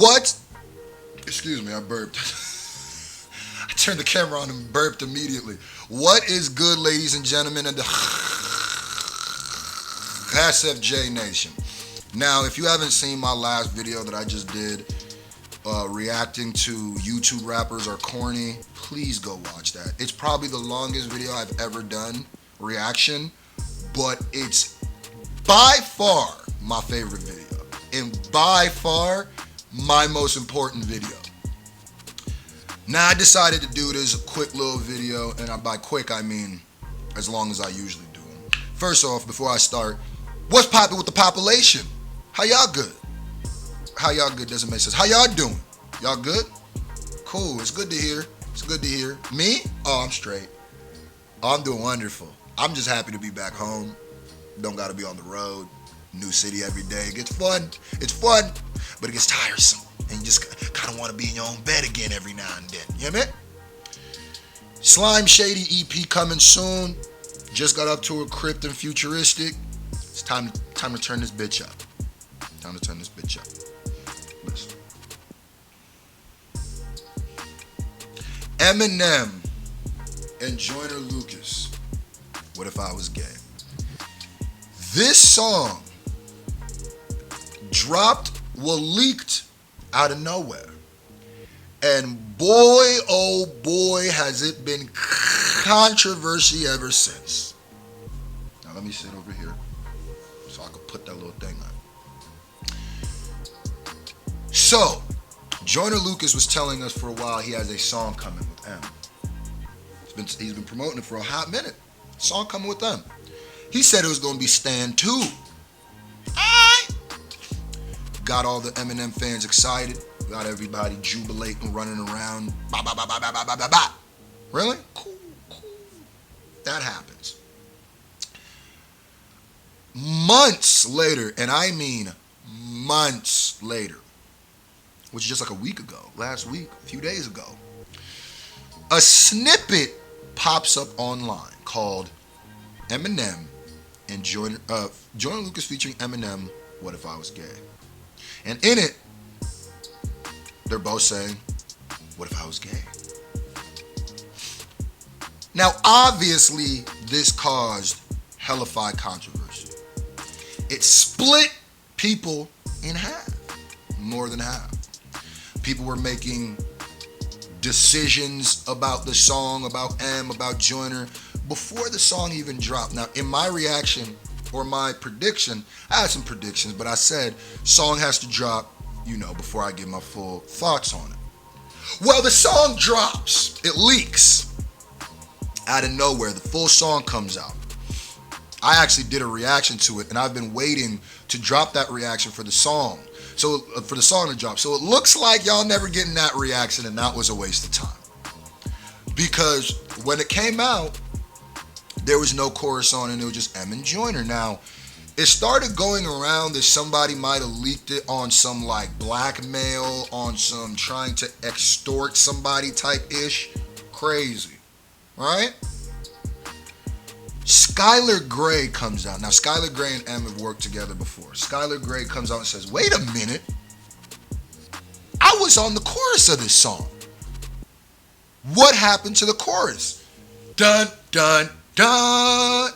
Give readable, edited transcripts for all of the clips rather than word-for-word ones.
What? Excuse me, I burped. I turned the camera on and burped immediately. What is good, ladies and gentlemen, and the SFJ Nation? Now, if you haven't seen my last video that I just did, reacting to YouTube rappers are corny, please go watch that. It's probably the longest video I've ever done, reaction, but it's by far my favorite video, and by far my most important video. Now, I decided to do this quick little video, and by quick I mean as long as I usually do them. First off, before I start, what's poppin' with the population? How y'all good? How y'all good doesn't make sense. How y'all doing? Y'all good? Cool, it's good to hear. It's good to hear. Me? Oh, I'm straight. Oh, I'm doing wonderful. I'm just happy to be back home. Don't gotta be on the road. New city every day. It gets fun. It's fun, but it gets tiresome. And you just kind of want to be in your own bed again every now and then. You know what I mean? Slime Shady EP coming soon. Just got up to a Crypt and Futuristic. It's time to turn this bitch up. Time to turn this bitch up. Listen. Eminem and Joyner Lucas. What If I Was Gay? This song dropped, well, leaked out of nowhere. And boy, oh boy, has it been controversy ever since. Now let me sit over here so I can put that little thing on. So, Joyner Lucas was telling us for a while he has a song coming with M. He's been promoting it for a hot minute. Song coming with them. He said it was going to be Stand 2. Got all the Eminem fans excited. Got everybody jubilating, running around. Ba, ba, ba, ba, ba, ba, ba, ba. Really? Cool. That happens. Months later, and I mean months later, which is just like a week ago, last week, a few days ago, a snippet pops up online called Eminem and Joyner Lucas featuring Eminem, What If I Was Gay? And in it, they're both saying, what if I was gay? Now, obviously, this caused hellified controversy. It split people in half, more than half. People were making decisions about the song, about M, about Joyner, before the song even dropped. Now, in my reaction, or my prediction, I had some predictions, but I said song has to drop, before I give my full thoughts on it. Well, the song drops. It leaks. Out of nowhere, the full song comes out. I actually did a reaction to it, and I've been waiting to drop that reaction for the song. So, for the song to drop. So it looks like y'all never getting that reaction, and that was a waste of time. Because when it came out, there was no chorus on it, it was just M and Joyner. Now, it started going around that somebody might have leaked it on some like blackmail, on some trying to extort somebody type ish. Crazy. Right? Skylar Grey comes out. Now, Skylar Grey and M have worked together before. Skylar Grey comes out and says, wait a minute. I was on the chorus of this song. What happened to the chorus? Dun, dun, dun.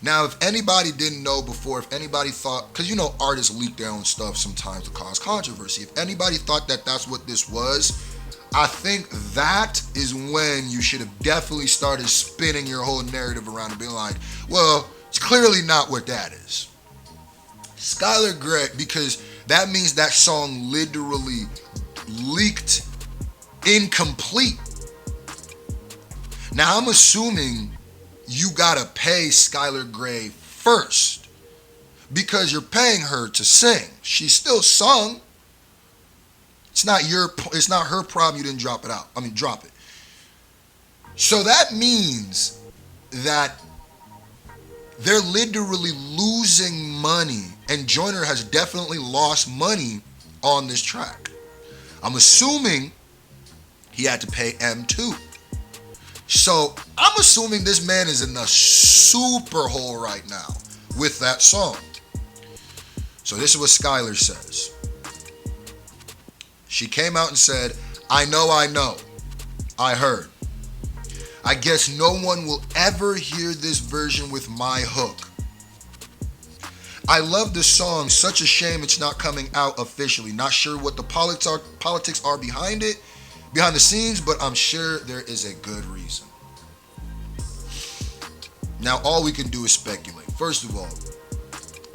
Now, if anybody didn't know before, if anybody thought, because artists leak their own stuff sometimes to cause controversy. If anybody thought that that's what this was, I think that is when you should have definitely started spinning your whole narrative around and being like, well, it's clearly not what that is. Skylar Grey, because that means that song literally leaked incomplete. Now, I'm assuming you gotta pay Skylar Grey first because you're paying her to sing. She still sung. It's not her problem you didn't drop it. So that means that they're literally losing money, and Joyner has definitely lost money on this track. I'm assuming he had to pay M too. So I'm assuming this man is in the super hole right now with that song. So this is what Skylar says. She came out and said, I know, I heard. I guess no one will ever hear this version with my hook. I love this song, such a shame it's not coming out officially. Not sure what the politics are behind the scenes, but I'm sure there is a good reason. Now all we can do is speculate. First of all,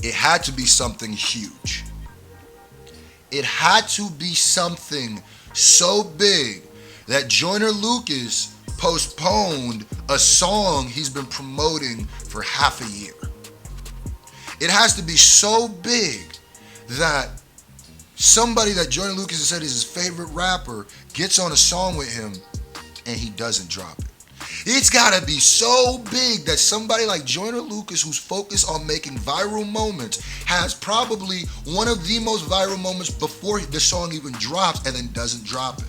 it had to be something huge. It had to be something so big that Joyner Lucas postponed a song he's been promoting for half a year. It has to be so big that somebody that Joyner Lucas has said is his favorite rapper gets on a song with him and he doesn't drop it. It's gotta be so big that somebody like Joyner Lucas, who's focused on making viral moments, has probably one of the most viral moments before the song even drops and then doesn't drop it.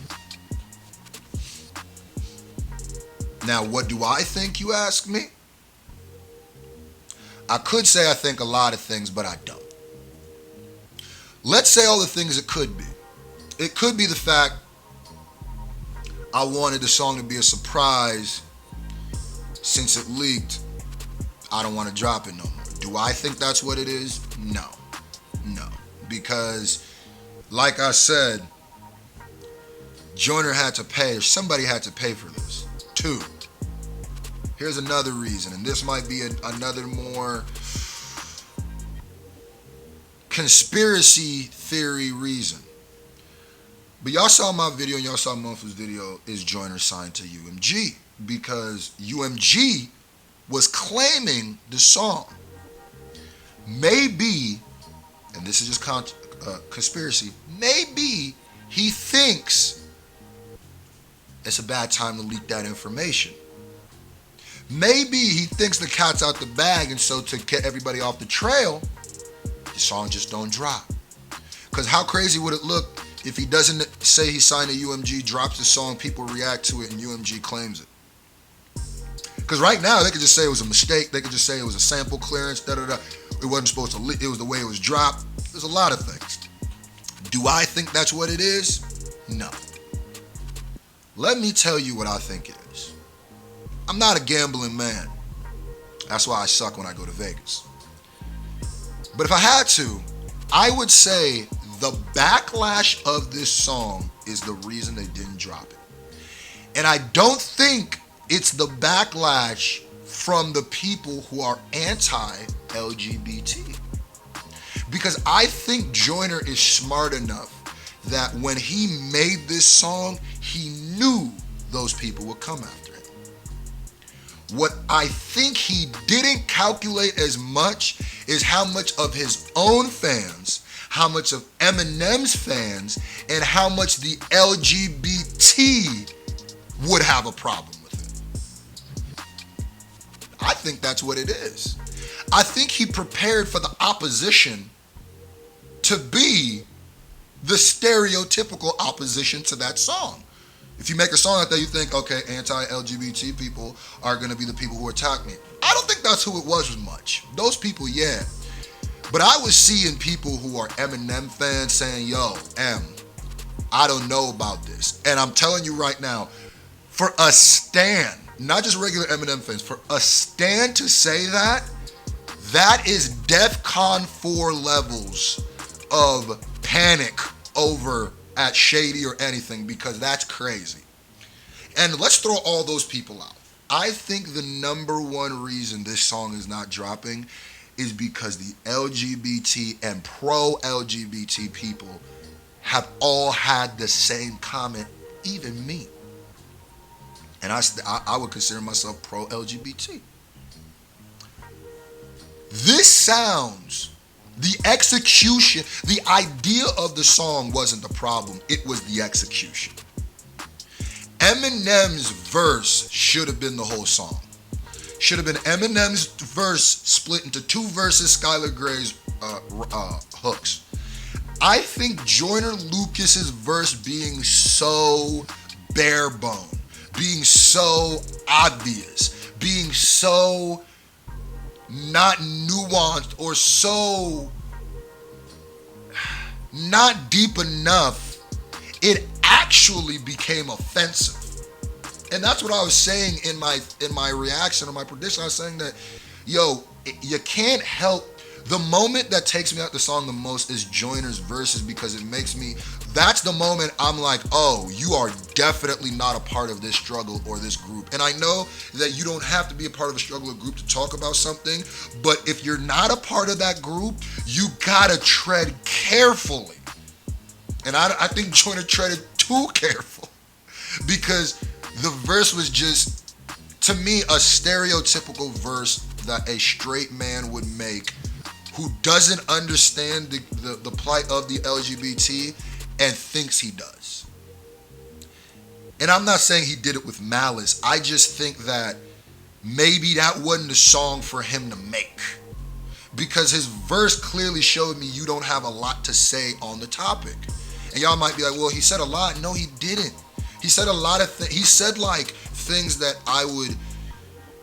Now, what do I think, you ask me? I could say I think a lot of things, but I don't. Let's say all the things it could be. It could be the fact I wanted the song to be a surprise. Since it leaked, I don't want to drop it no more. Do I think that's what it is? No. Because, like I said, Joyner had to pay, or somebody had to pay for this. 2. Here's another reason, and this might be another more conspiracy theory reason. But y'all saw my video and y'all saw Monfus' video, is Joyner signed to UMG? Because UMG was claiming the song. Maybe, and this is just conspiracy, maybe he thinks it's a bad time to leak that information. Maybe he thinks the cat's out the bag, and so to get everybody off the trail, the song just don't drop. Because how crazy would it look if he doesn't say he signed to UMG, drops the song, people react to it, and UMG claims it? Because right now, they could just say it was a mistake. They could just say it was a sample clearance, It wasn't supposed to leak. It was the way it was dropped. There's a lot of things. Do I think that's what it is? No. Let me tell you what I think it is. I'm not a gambling man. That's why I suck when I go to Vegas. But if I had to, I would say the backlash of this song is the reason they didn't drop it. And I don't think it's the backlash from the people who are anti-LGBT. Because I think Joyner is smart enough that when he made this song, he knew those people would come after him. What I think he didn't calculate as much is how much of his own fans, how much of Eminem's fans, and how much the LGBT would have a problem with it. I think that's what it is. I think he prepared for the opposition to be the stereotypical opposition to that song. If you make a song like that, you think, okay, anti-LGBT people are going to be the people who attack me. I don't think that's who it was much. Those people, yeah. But I was seeing people who are Eminem fans saying, yo, I don't know about this. And I'm telling you right now, for a stan, not just regular Eminem fans, for a stan to say that, that is DEFCON 4 levels of panic over at Shady or anything, because that's crazy. And let's throw all those people out. I think the number one reason this song is not dropping is because the LGBT and pro-LGBT people have all had the same comment, even me. And I would consider myself pro-LGBT. This sounds, the execution, the idea of the song wasn't the problem, it was the execution. Eminem's verse should have been the whole song. Should have been Eminem's verse split into 2 verses, Skylar Gray's hooks. I think Joyner Lucas's verse being so bare bone, being so obvious, being so not nuanced or so not deep enough it actually became offensive. And that's what I was saying in my reaction or my prediction. I was saying that, yo, you can't help. The moment that takes me out the song the most is Joyner's verses, because it makes me, that's the moment I'm like, oh, you are definitely not a part of this struggle or this group. And I know that you don't have to be a part of a struggle or group to talk about something, but if you're not a part of that group, you gotta tread carefully. And I think Joyner treaded too careful, because the verse was just, to me, a stereotypical verse that a straight man would make who doesn't understand the plight of the LGBT and thinks he does. And I'm not saying he did it with malice. I just think that maybe that wasn't a song for him to make, because his verse clearly showed me you don't have a lot to say on the topic. And y'all might be like, well, he said a lot. No, he didn't. He said a lot of things. He said like things that I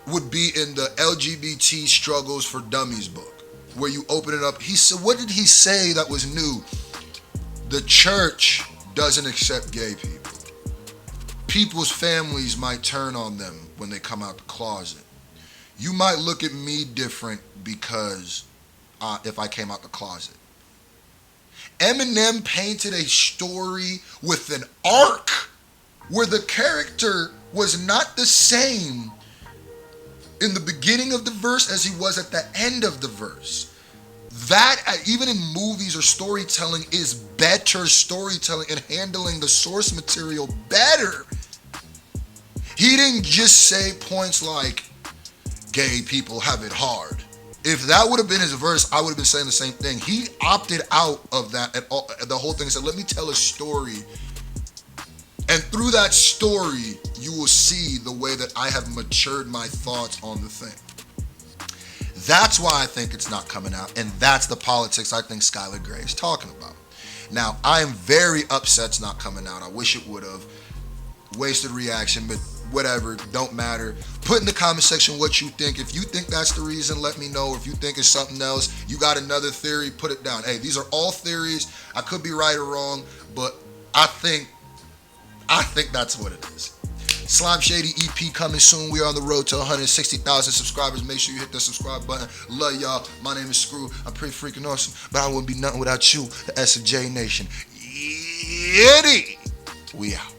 would be in the LGBT Struggles for Dummies book, where you open it up. He said, what did he say that was new? The church doesn't accept gay people. People's families might turn on them when they come out the closet. You might look at me different because if I came out the closet. Eminem painted a story with an arc where the character was not the same in the beginning of the verse as he was at the end of the verse. That, even in movies or storytelling, is better storytelling and handling the source material better. He didn't just say points like, gay people have it hard. If that would have been his verse, I would have been saying the same thing. He opted out of that at all, the whole thing. He said, let me tell a story. And through that story, you will see the way that I have matured my thoughts on the thing. That's why I think it's not coming out. And that's the politics I think Skylar Grey is talking about. Now, I am very upset it's not coming out. I wish it would have. Wasted reaction, but whatever, don't matter. Put in the comment section what you think. If you think that's the reason, let me know. If you think it's something else, you got another theory, put it down. Hey, these are all theories. I could be right or wrong, but I think that's what it is. Slime Shady EP coming soon. We are on the road to 160,000 subscribers. Make sure you hit the subscribe button. Love y'all. My name is Screw. I'm pretty freaking awesome, but I wouldn't be nothing without you, the S of J Nation. Yiddy. We out.